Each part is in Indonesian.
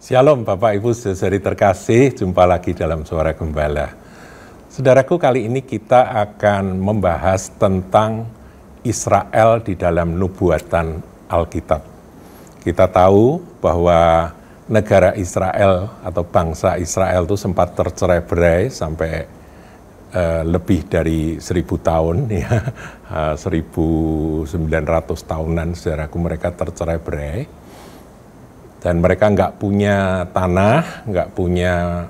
Shalom Bapak Ibu saudari terkasih, jumpa lagi dalam Suara Gembala. Saudaraku, kali ini kita akan membahas tentang Israel di dalam nubuatan Alkitab. Kita tahu bahwa negara Israel atau bangsa Israel itu sempat tercerai-berai sampai lebih dari 1000 tahun, ya, 1900 tahunan saudaraku mereka tercerai-berai. Dan mereka nggak punya tanah, nggak punya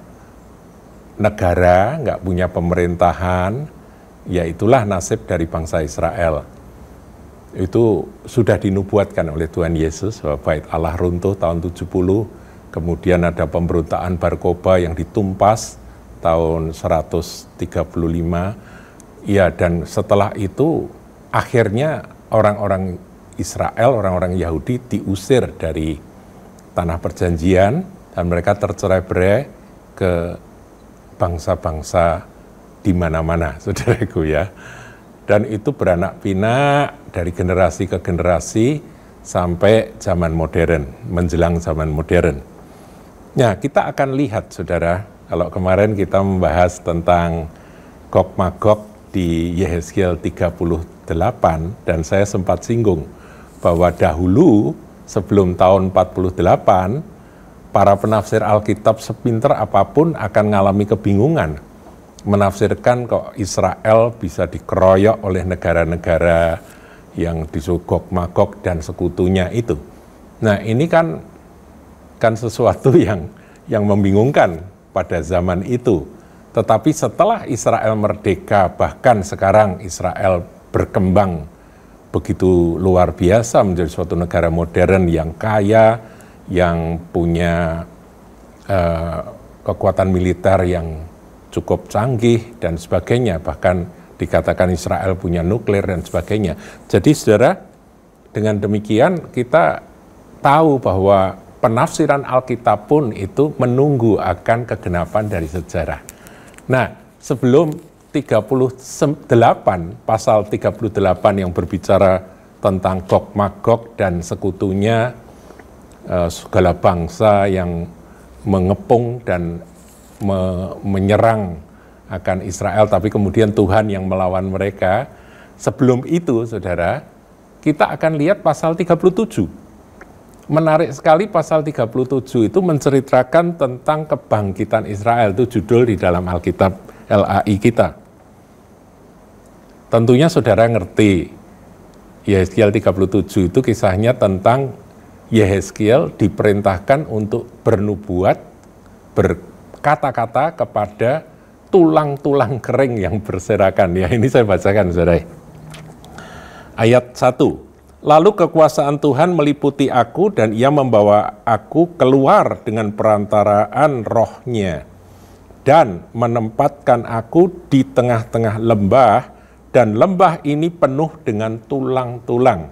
negara, nggak punya pemerintahan, ya itulah nasib dari bangsa Israel. Itu sudah dinubuatkan oleh Tuhan Yesus bahwa bait Allah runtuh tahun 70, kemudian ada pemberontakan Bar Kokhba yang ditumpas tahun 135, ya, dan setelah itu akhirnya orang-orang Israel, orang-orang Yahudi diusir dari tanah perjanjian dan mereka tercerai-berai ke bangsa-bangsa di mana-mana, saudaraku ya. Dan itu beranak pinak dari generasi ke generasi sampai zaman modern, menjelang zaman modern. Nah, kita akan lihat saudara, kalau kemarin kita membahas tentang Gog Magog di Yehezkiel 38 dan saya sempat singgung bahwa dahulu sebelum tahun 48, para penafsir Alkitab sepinter apapun akan mengalami kebingungan. Menafsirkan kok Israel bisa dikeroyok oleh negara-negara yang disogok Magog dan sekutunya itu. Nah, ini kan sesuatu yang membingungkan pada zaman itu. Tetapi setelah Israel merdeka, bahkan sekarang Israel berkembang begitu luar biasa menjadi suatu negara modern yang kaya, yang punya kekuatan militer yang cukup canggih dan sebagainya, bahkan dikatakan Israel punya nuklir dan sebagainya. Jadi saudara, dengan demikian kita tahu bahwa penafsiran Alkitab pun itu menunggu akan kegenapan dari sejarah. Nah, sebelum 38, pasal 38 yang berbicara tentang Gog Magog dan sekutunya, segala bangsa yang mengepung dan menyerang akan Israel, tapi kemudian Tuhan yang melawan mereka. Sebelum itu, saudara, kita akan lihat pasal 37. Menarik sekali, pasal 37 itu menceritakan tentang kebangkitan Israel, itu judul di dalam Alkitab LAI kita. Tentunya saudara ngerti, Yehezkiel 37 itu kisahnya tentang Yehezkiel diperintahkan untuk bernubuat, berkata-kata kepada tulang-tulang kering yang berserakan. Ya, ini saya bacakan saudara. Ayat 1. Lalu kekuasaan Tuhan meliputi aku dan ia membawa aku keluar dengan perantaraan rohnya dan menempatkan aku di tengah-tengah lembah, dan lembah ini penuh dengan tulang-tulang.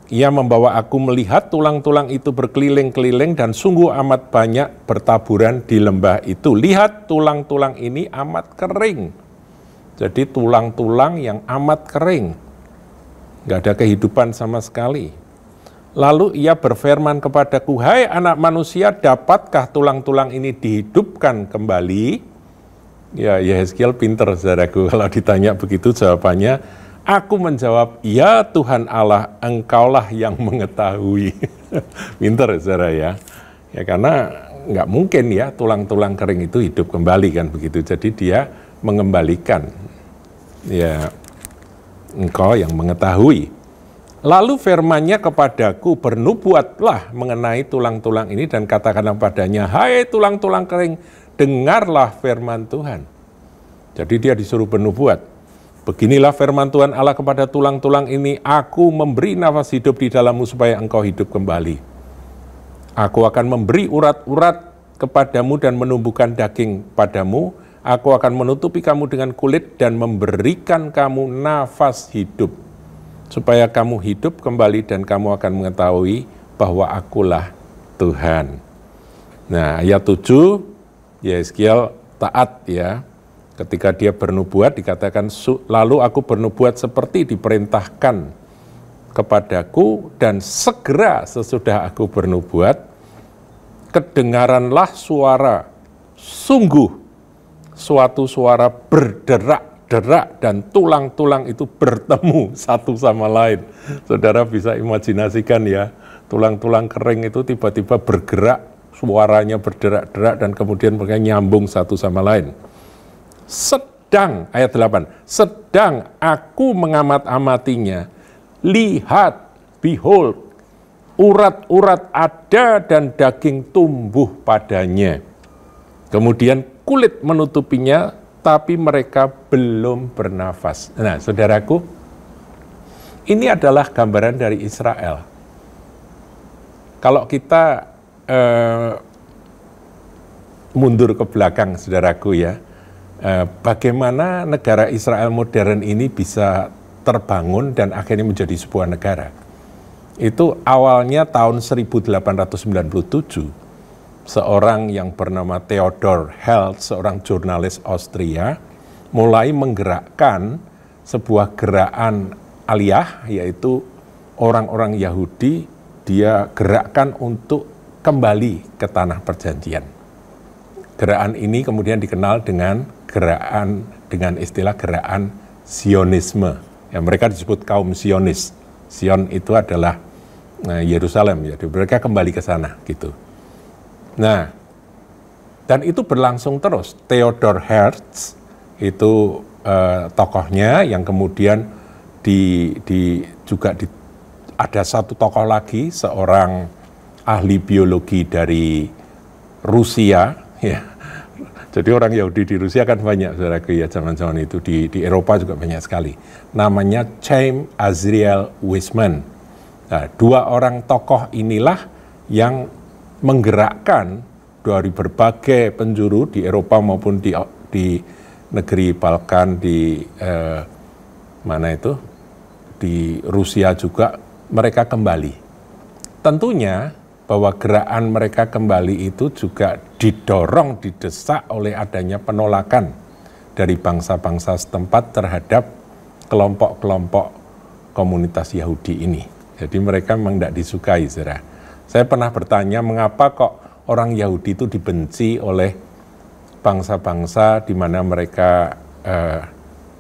Ia membawa aku melihat tulang-tulang itu berkeliling-keliling dan sungguh amat banyak bertaburan di lembah itu. Lihat, tulang-tulang ini amat kering. Jadi tulang-tulang yang amat kering. Nggak ada kehidupan sama sekali. Lalu ia berfirman kepadaku, hai anak manusia, dapatkah tulang-tulang ini dihidupkan kembali? Ya, Yehezkiel pinter saudaraku, kalau ditanya begitu jawabannya, aku menjawab, ya Tuhan Allah, engkaulah yang mengetahui. Pinter saudara ya. Ya karena nggak mungkin ya tulang-tulang kering itu hidup kembali kan begitu. Jadi dia mengembalikan. Ya, engkau yang mengetahui. Lalu firman-Nya kepadaku, bernubuatlah mengenai tulang-tulang ini dan katakanlah padanya, hai tulang-tulang kering, dengarlah firman Tuhan. Jadi dia disuruh bernubuat. Beginilah firman Tuhan Allah kepada tulang-tulang ini, aku memberi nafas hidup di dalammu supaya engkau hidup kembali. Aku akan memberi urat-urat kepadamu dan menumbuhkan daging padamu. Aku akan menutupi kamu dengan kulit dan memberikan kamu nafas hidup, supaya kamu hidup kembali dan kamu akan mengetahui bahwa akulah Tuhan. Nah, ayat 7, Yehezkiel taat ya. Ketika dia bernubuat dikatakan, lalu aku bernubuat seperti diperintahkan kepadaku dan segera sesudah aku bernubuat, kedengaranlah suara, sungguh suatu suara berderak-derak dan tulang-tulang itu bertemu satu sama lain. Saudara bisa imajinasikan ya, tulang-tulang kering itu tiba-tiba bergerak, suaranya berderak-derak dan kemudian mereka nyambung satu sama lain. Sedang, ayat 8, sedang aku mengamat-amatinya, lihat, behold, urat-urat ada dan daging tumbuh padanya. Kemudian kulit menutupinya, tapi mereka belum bernafas. Nah, saudaraku, ini adalah gambaran dari Israel. Kalau kita mundur ke belakang, saudaraku ya, bagaimana negara Israel modern ini bisa terbangun dan akhirnya menjadi sebuah negara. Itu awalnya tahun 1897, seorang yang bernama Theodor Herz, seorang jurnalis Austria, mulai menggerakkan sebuah gerakan aliyah, yaitu orang-orang Yahudi, dia gerakkan untuk kembali ke tanah perjanjian. Gerakan ini kemudian dikenal dengan gerakan, dengan istilah gerakan Zionisme. Ya, mereka disebut kaum Zionis. Zion itu adalah Yerusalem, ya, mereka kembali ke sana gitu. Nah, dan itu berlangsung terus. Theodor Herz itu tokohnya yang kemudian ada satu tokoh lagi, seorang ahli biologi dari Rusia, ya. Jadi orang Yahudi di Rusia kan banyak, saudaraku ya, zaman-zaman itu di Eropa juga banyak sekali. Namanya Chaim Azriel Weizmann. Nah, dua orang tokoh inilah yang menggerakkan dari berbagai penjuru di Eropa maupun di negeri Balkan, di di Rusia juga, mereka kembali. Tentunya bahwa gerakan mereka kembali itu juga didorong, didesak oleh adanya penolakan dari bangsa-bangsa setempat terhadap kelompok-kelompok komunitas Yahudi ini. Jadi mereka memang tidak disukai, saudara. Saya pernah bertanya, mengapa kok orang Yahudi itu dibenci oleh bangsa-bangsa di mana mereka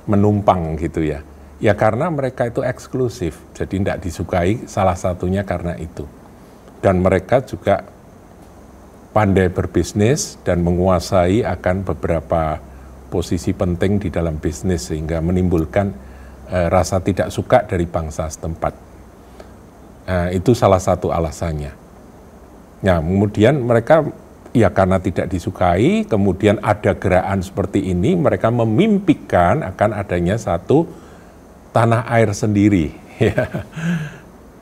menumpang gitu ya. Ya karena mereka itu eksklusif, jadi tidak disukai, salah satunya karena itu. Dan mereka juga pandai berbisnis dan menguasai akan beberapa posisi penting di dalam bisnis sehingga menimbulkan rasa tidak suka dari bangsa setempat. Itu salah satu alasannya. Nah, kemudian mereka ya karena tidak disukai, kemudian ada gerakan seperti ini, mereka memimpikan akan adanya satu tanah air sendiri.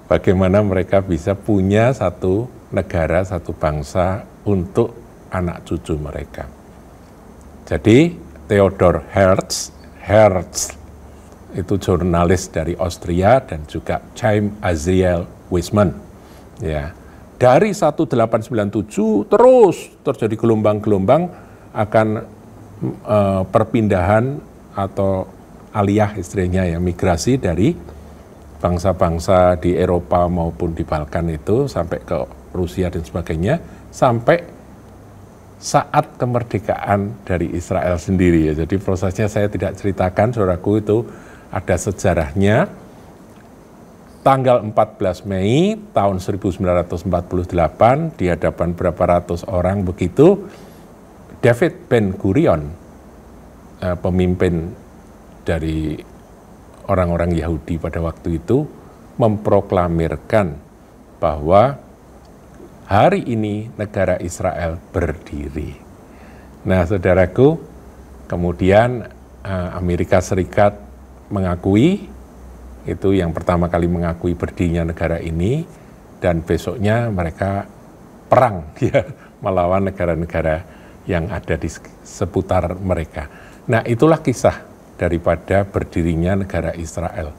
Bagaimana mereka bisa punya satu negara, satu bangsa untuk anak cucu mereka. Jadi Theodor Herz itu jurnalis dari Austria dan juga Chaim Azriel Weizmann. Ya. Dari 1897 terus terjadi gelombang-gelombang akan perpindahan atau aliyah istilahnya ya, migrasi dari bangsa-bangsa di Eropa maupun di Balkan itu sampai ke Rusia dan sebagainya, sampai saat kemerdekaan dari Israel sendiri ya. Jadi prosesnya saya tidak ceritakan, saudaraku, itu ada sejarahnya. Tanggal 14 Mei tahun 1948 di hadapan berapa ratus orang begitu, David Ben-Gurion, pemimpin dari orang-orang Yahudi pada waktu itu, memproklamirkan bahwa hari ini negara Israel berdiri. Nah, saudaraku, kemudian Amerika Serikat mengakui, itu yang pertama kali mengakui berdirinya negara ini, dan besoknya mereka perang ya, melawan negara-negara yang ada di seputar mereka. Nah, itulah kisah daripada berdirinya negara Israel.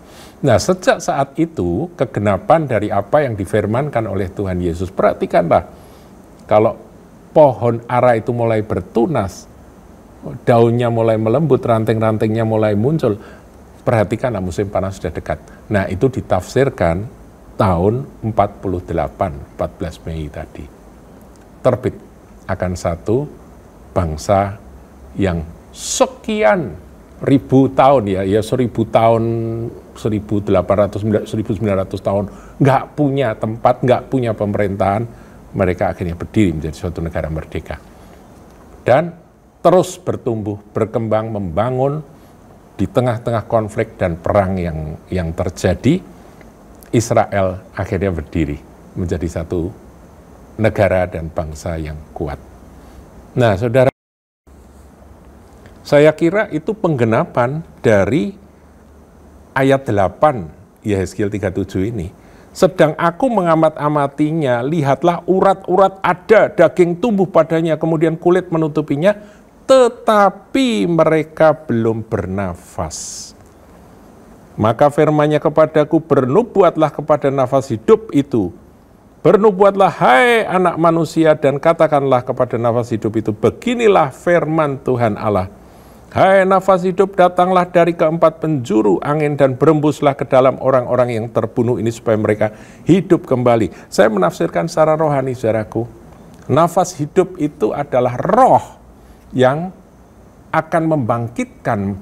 Nah, sejak saat itu, kegenapan dari apa yang difirmankan oleh Tuhan Yesus, perhatikanlah, kalau pohon ara itu mulai bertunas, daunnya mulai melembut, ranting-rantingnya mulai muncul, perhatikanlah musim panas sudah dekat. Nah, itu ditafsirkan tahun 48, 14 Mei tadi. terbit akan satu bangsa yang sekian ribu tahun ya 1000 tahun, 1800, 1900 tahun nggak punya tempat, nggak punya pemerintahan, mereka akhirnya berdiri menjadi suatu negara merdeka dan terus bertumbuh, berkembang, membangun di tengah-tengah konflik dan perang yang terjadi. Israel akhirnya berdiri menjadi satu negara dan bangsa yang kuat. Nah, saudara, saya kira itu penggenapan dari ayat 8 Yehezkiel 37 ini. Sedang aku mengamat-amatinya, lihatlah urat-urat ada, daging tumbuh padanya, kemudian kulit menutupinya, tetapi mereka belum bernafas. Maka firman-Nya kepadaku, bernubuatlah kepada nafas hidup itu. Bernubuatlah, hai anak manusia, dan katakanlah kepada nafas hidup itu, beginilah firman Tuhan Allah. Hai nafas hidup, datanglah dari keempat penjuru angin dan berembuslah ke dalam orang-orang yang terbunuh ini supaya mereka hidup kembali. Saya menafsirkan secara rohani, saudaraku. Nafas hidup itu adalah roh yang akan membangkitkan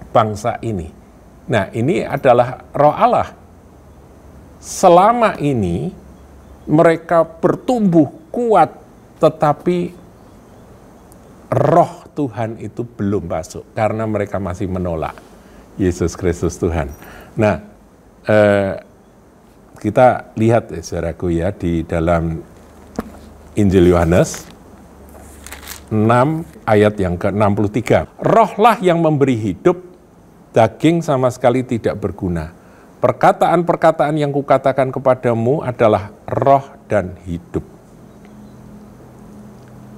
bangsa ini. Nah, ini adalah roh Allah. Selama ini mereka bertumbuh kuat, tetapi roh Tuhan itu belum masuk karena mereka masih menolak Yesus Kristus Tuhan. Nah, kita lihat saudaraku ya di dalam Injil Yohanes 6 ayat yang ke-63. Rohlah yang memberi hidup, daging sama sekali tidak berguna. Perkataan-perkataan yang kukatakan kepadamu adalah roh dan hidup.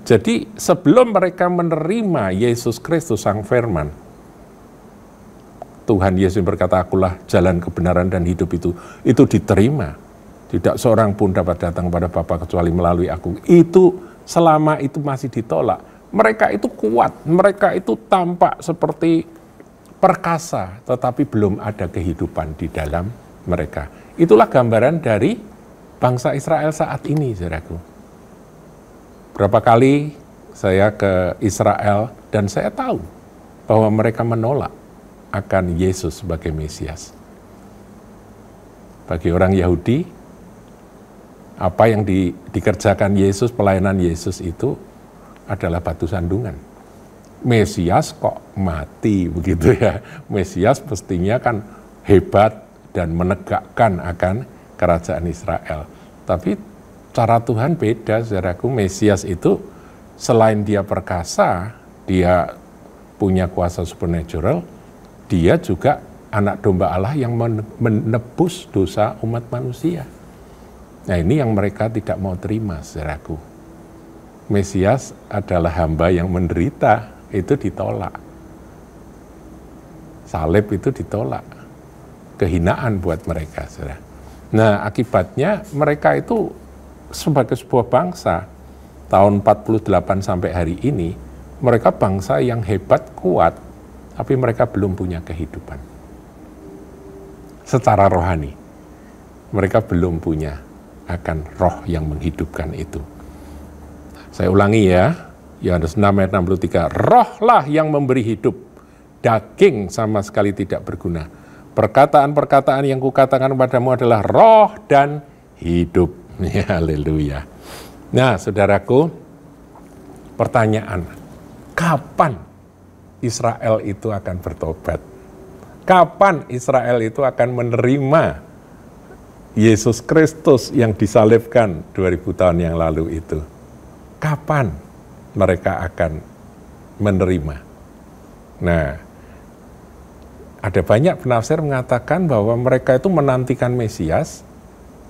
Jadi sebelum mereka menerima Yesus Kristus Sang Firman, Tuhan Yesus berkata, akulah jalan kebenaran dan hidup itu diterima. Tidak seorang pun dapat datang kepada Bapa kecuali melalui aku. Itu selama itu masih ditolak. Mereka itu kuat, mereka itu tampak seperti perkasa, tetapi belum ada kehidupan di dalam mereka. Itulah gambaran dari bangsa Israel saat ini, saudaraku. Berapa kali saya ke Israel dan saya tahu bahwa mereka menolak akan Yesus sebagai Mesias. Bagi orang Yahudi, apa yang dikerjakan Yesus, pelayanan Yesus itu adalah batu sandungan. Mesias kok mati begitu ya. Mesias pastinya kan hebat dan menegakkan akan kerajaan Israel. Tapi cara Tuhan beda, saudaraku. Mesias itu selain dia perkasa, dia punya kuasa supernatural, dia juga anak domba Allah yang menebus dosa umat manusia. Nah, ini yang mereka tidak mau terima, saudaraku. Mesias adalah hamba yang menderita, itu ditolak. Salib itu ditolak. Kehinaan buat mereka, saudara. Nah, akibatnya mereka itu sebagai sebuah bangsa, tahun 48 sampai hari ini, mereka bangsa yang hebat, kuat, tapi mereka belum punya kehidupan. Secara rohani, mereka belum punya akan roh yang menghidupkan itu. Saya ulangi ya, Yohanes 6 ayat 63, rohlah yang memberi hidup, daging sama sekali tidak berguna. Perkataan-perkataan yang kukatakan kepadamu adalah roh dan hidup. Ya, haleluya. Nah, saudaraku, pertanyaan, kapan Israel itu akan bertobat? Kapan Israel itu akan menerima Yesus Kristus yang disalibkan 2000 tahun yang lalu itu? Kapan mereka akan menerima? Nah, ada banyak penafsir mengatakan bahwa mereka itu menantikan Mesias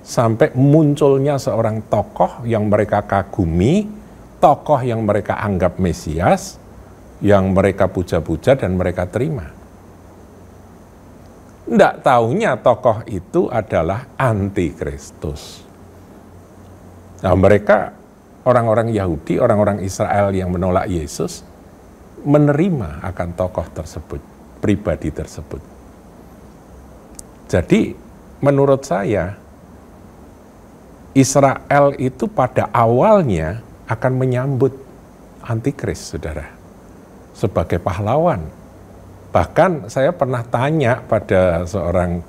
sampai munculnya seorang tokoh yang mereka kagumi, tokoh yang mereka anggap Mesias, yang mereka puja-puja dan mereka terima. Nggak taunya tokoh itu adalah antikristus. Nah, mereka, orang-orang Yahudi, orang-orang Israel yang menolak Yesus, menerima akan tokoh tersebut, pribadi tersebut. Jadi, menurut saya, Israel itu pada awalnya akan menyambut antikris, saudara, sebagai pahlawan. Bahkan saya pernah tanya pada seorang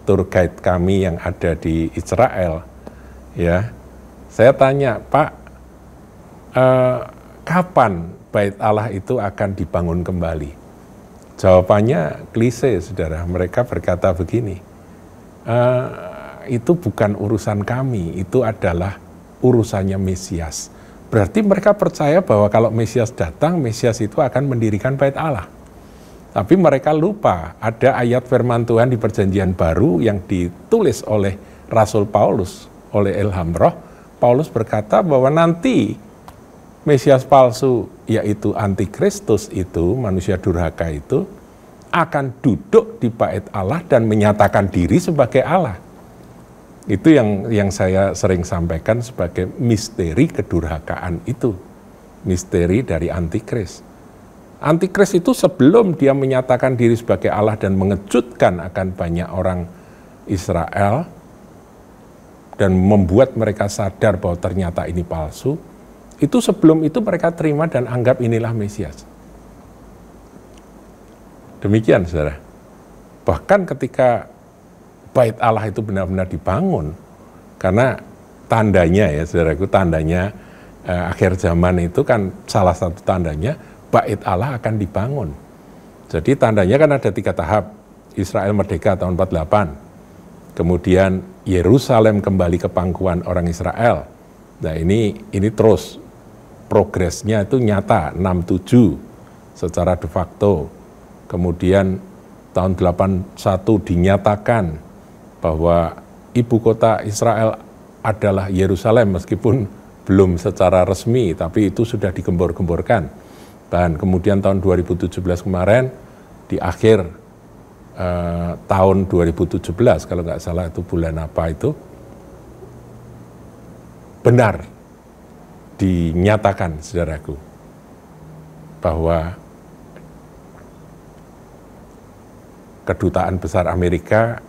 tour guide kami yang ada di Israel, ya, saya tanya, Pak, kapan Bait Allah itu akan dibangun kembali? Jawabannya klise, saudara. Mereka berkata begini, itu bukan urusan kami, itu adalah urusannya Mesias. Berarti mereka percaya bahwa kalau Mesias datang, Mesias itu akan mendirikan Bait Allah. Tapi mereka lupa ada ayat firman Tuhan di Perjanjian Baru yang ditulis oleh Rasul Paulus, oleh ilham Roh. Paulus berkata bahwa nanti Mesias palsu, yaitu antikristus itu, manusia durhaka itu, akan duduk di Bait Allah dan menyatakan diri sebagai Allah. Itu yang saya sering sampaikan sebagai misteri kedurhakaan itu. Misteri dari antikris. Antikris itu sebelum dia menyatakan diri sebagai Allah dan mengejutkan akan banyak orang Israel dan membuat mereka sadar bahwa ternyata ini palsu, itu sebelum itu mereka terima dan anggap inilah Mesias. Demikian, saudara. Bahkan ketika Bait Allah itu benar-benar dibangun, karena tandanya ya, saudaraku, tandanya akhir zaman itu kan salah satu tandanya Bait Allah akan dibangun. Jadi tandanya kan ada 3 tahap. Israel merdeka tahun 48. Kemudian Yerusalem kembali ke pangkuan orang Israel. Nah ini terus progresnya itu nyata, 67 secara de facto. Kemudian tahun 81 dinyatakan bahwa ibu kota Israel adalah Yerusalem, meskipun belum secara resmi, tapi itu sudah digembor-gemborkan. Dan kemudian tahun 2017 kemarin, di akhir tahun 2017, kalau nggak salah itu bulan apa itu, benar dinyatakan, saudaraku, bahwa kedutaan besar Amerika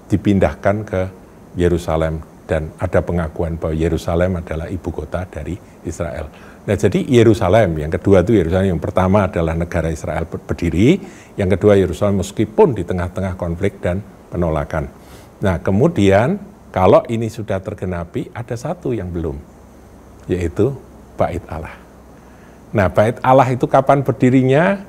dipindahkan ke Yerusalem, dan ada pengakuan bahwa Yerusalem adalah ibu kota dari Israel. Nah jadi Yerusalem, yang kedua itu Yerusalem, yang pertama adalah negara Israel berdiri, yang kedua Yerusalem meskipun di tengah-tengah konflik dan penolakan. Nah kemudian kalau ini sudah tergenapi, ada satu yang belum, yaitu Bait Allah. Nah Bait Allah itu kapan berdirinya,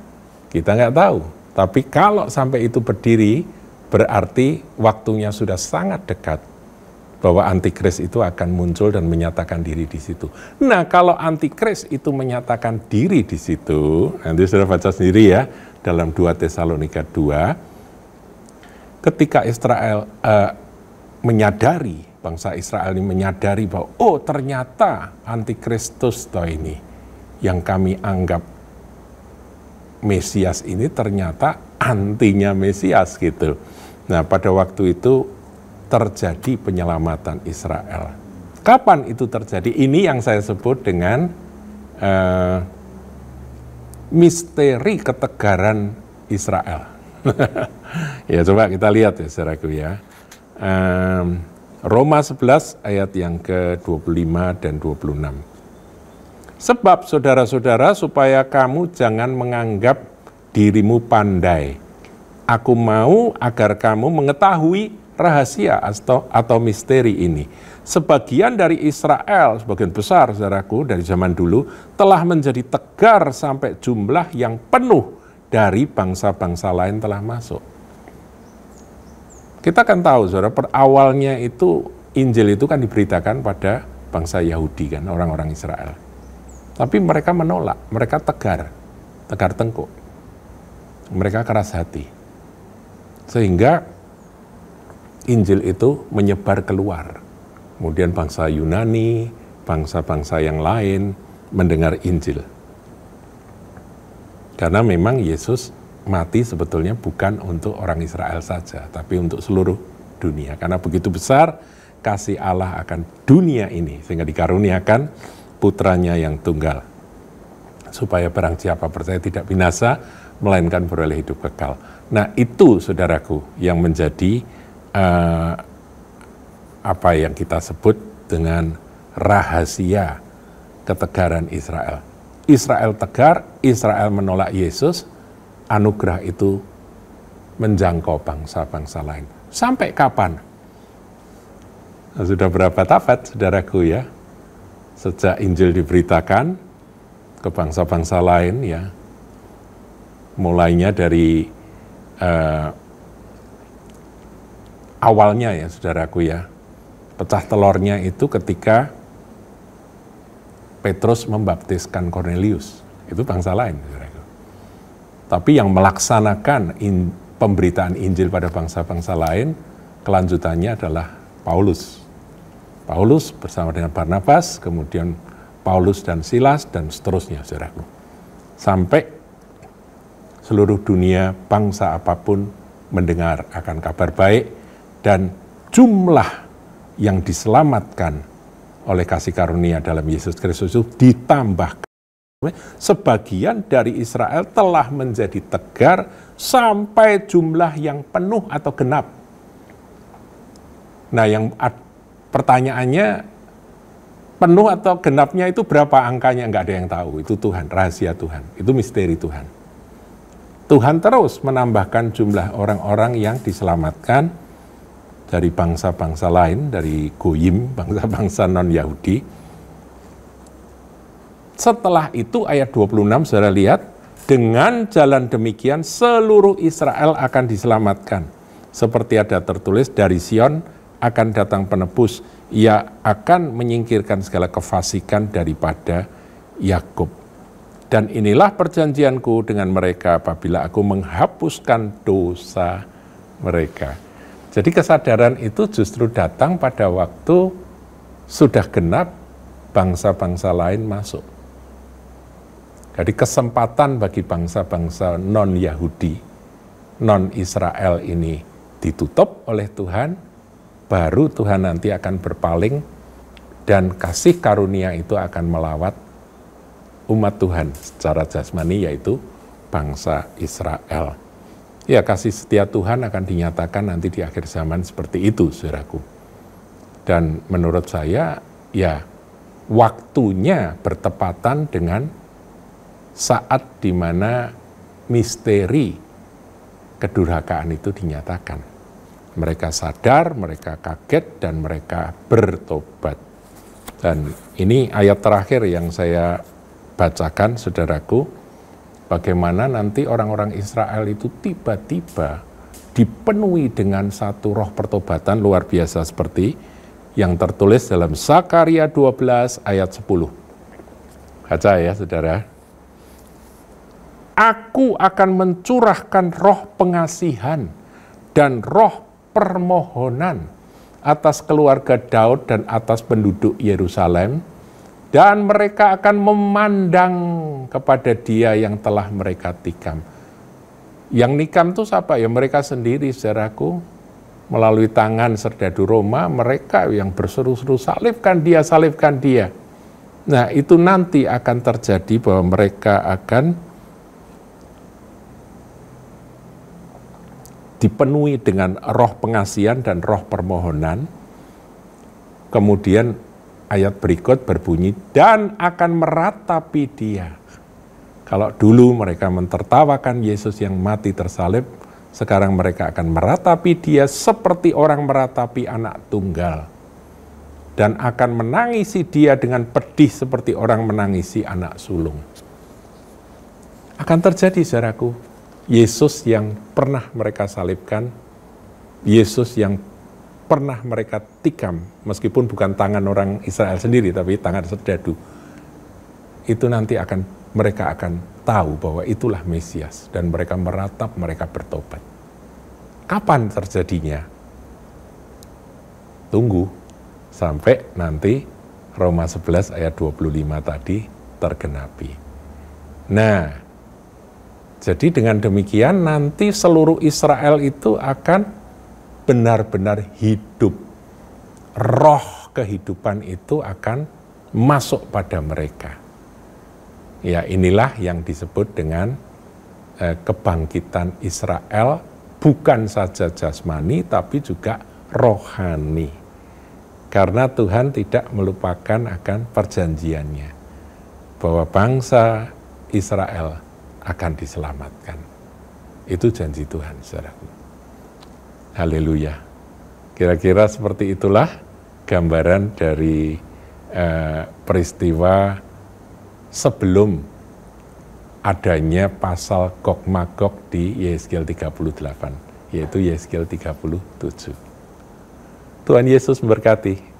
kita nggak tahu. Tapi kalau sampai itu berdiri, berarti waktunya sudah sangat dekat bahwa antikris itu akan muncul dan menyatakan diri di situ. Nah, kalau antikris itu menyatakan diri di situ, nanti sudah baca sendiri ya dalam 2 Tesalonika 2, ketika Israel menyadari, bangsa Israel ini menyadari bahwa oh ternyata antikristus toh ini yang kami anggap Mesias ini ternyata antinya Mesias gitu. Nah pada waktu itu terjadi penyelamatan Israel. Kapan itu terjadi? Ini yang saya sebut dengan misteri ketegaran Israel. Ya coba kita lihat ya saudaraku ya. Roma 11 ayat yang ke-25 dan 26. Sebab saudara-saudara, supaya kamu jangan menganggap dirimu pandai. Aku mau agar kamu mengetahui rahasia atau misteri ini. Sebagian dari Israel, sebagian besar saudaraku dari zaman dulu, telah menjadi tegar sampai jumlah yang penuh dari bangsa-bangsa lain telah masuk. Kita kan tahu saudara, awalnya itu Injil itu kan diberitakan pada bangsa Yahudi kan, orang-orang Israel. Tapi mereka menolak, mereka tegar tengkuk. Mereka keras hati. Sehingga Injil itu menyebar keluar. Kemudian bangsa Yunani, bangsa-bangsa yang lain mendengar Injil. Karena memang Yesus mati sebetulnya bukan untuk orang Israel saja, tapi untuk seluruh dunia. Karena begitu besar kasih Allah akan dunia ini, sehingga dikaruniakan putranya yang tunggal, supaya barang siapa percaya tidak binasa, melainkan beroleh hidup kekal. Nah itu saudaraku yang menjadi apa yang kita sebut dengan rahasia ketegaran Israel. Israel tegar, Israel menolak Yesus, anugerah itu menjangkau bangsa-bangsa lain. Sampai kapan? Nah, sudah berapa abad, saudaraku ya, sejak Injil diberitakan ke bangsa-bangsa lain ya, mulainya dari awalnya ya saudaraku ya, pecah telurnya itu ketika Petrus membaptiskan Kornelius, itu bangsa lain saudaraku. Tapi yang melaksanakan pemberitaan Injil pada bangsa-bangsa lain, kelanjutannya adalah Paulus. Paulus bersama dengan Barnabas, kemudian Paulus dan Silas, dan seterusnya, saudaraku. Sampai seluruh dunia, bangsa apapun mendengar akan kabar baik, dan jumlah yang diselamatkan oleh kasih karunia dalam Yesus Kristus itu ditambahkan. Sebagian dari Israel telah menjadi tegar sampai jumlah yang penuh atau genap. Nah, yang pertanyaannya, penuh atau genapnya itu berapa angkanya? Enggak ada yang tahu, itu Tuhan, rahasia Tuhan, itu misteri Tuhan. Tuhan terus menambahkan jumlah orang-orang yang diselamatkan dari bangsa-bangsa lain, dari Goyim, bangsa-bangsa non-Yahudi. Setelah itu ayat 26, saudara lihat, dengan jalan demikian seluruh Israel akan diselamatkan. Seperti ada tertulis, dari Sion akan datang penebus, ia akan menyingkirkan segala kefasikan daripada Yakub. Dan inilah perjanjianku dengan mereka apabila aku menghapuskan dosa mereka. Jadi kesadaran itu justru datang pada waktu sudah genap bangsa-bangsa lain masuk. Jadi kesempatan bagi bangsa-bangsa non-Yahudi, non-Israel ini ditutup oleh Tuhan, baru Tuhan nanti akan berpaling dan kasih karunia itu akan melawat umat Tuhan secara jasmani, yaitu bangsa Israel. Ya, kasih setia Tuhan akan dinyatakan nanti di akhir zaman seperti itu, saudaraku. Dan menurut saya, ya waktunya bertepatan dengan saat di mana misteri kedurhakaan itu dinyatakan. Mereka sadar, mereka kaget, dan mereka bertobat. Dan ini ayat terakhir yang saya bacakan, saudaraku, bagaimana nanti orang-orang Israel itu tiba-tiba dipenuhi dengan satu roh pertobatan luar biasa seperti yang tertulis dalam Zakaria 12 ayat 10. Baca ya, saudara. Aku akan mencurahkan roh pengasihan dan roh permohonan atas keluarga Daud dan atas penduduk Yerusalem, dan mereka akan memandang kepada Dia yang telah mereka tikam. Yang nikam itu siapa? Ya mereka sendiri, saudaraku. Melalui tangan serdadu Roma, mereka yang berseru-seru, salibkan Dia, salibkan Dia. Nah, itu nanti akan terjadi bahwa mereka akan dipenuhi dengan roh pengasihan dan roh permohonan. Kemudian ayat berikut berbunyi, dan akan meratapi Dia. Kalau dulu mereka mentertawakan Yesus yang mati tersalib, sekarang mereka akan meratapi Dia seperti orang meratapi anak tunggal. Dan akan menangisi Dia dengan pedih seperti orang menangisi anak sulung. Akan terjadi, saudaraku. Yesus yang pernah mereka salibkan, Yesus yang pernah mereka tikam, meskipun bukan tangan orang Israel sendiri, tapi tangan serdadu, itu nanti mereka akan tahu bahwa itulah Mesias, dan mereka meratap, mereka bertobat. Kapan terjadinya? Tunggu sampai nanti Roma 11 ayat 25 tadi tergenapi. Nah, jadi dengan demikian nanti seluruh Israel itu akan benar-benar hidup. Roh kehidupan itu akan masuk pada mereka. Ya, inilah yang disebut dengan kebangkitan Israel, bukan saja jasmani tapi juga rohani. Karena Tuhan tidak melupakan akan perjanjiannya, bahwa bangsa Israel akan diselamatkan. Itu janji Tuhan, saudaraku. Haleluya. Kira-kira seperti itulah gambaran dari peristiwa sebelum adanya pasal Gog Magog di Yehezkiel 38, yaitu Yehezkiel 37. Tuhan Yesus memberkati.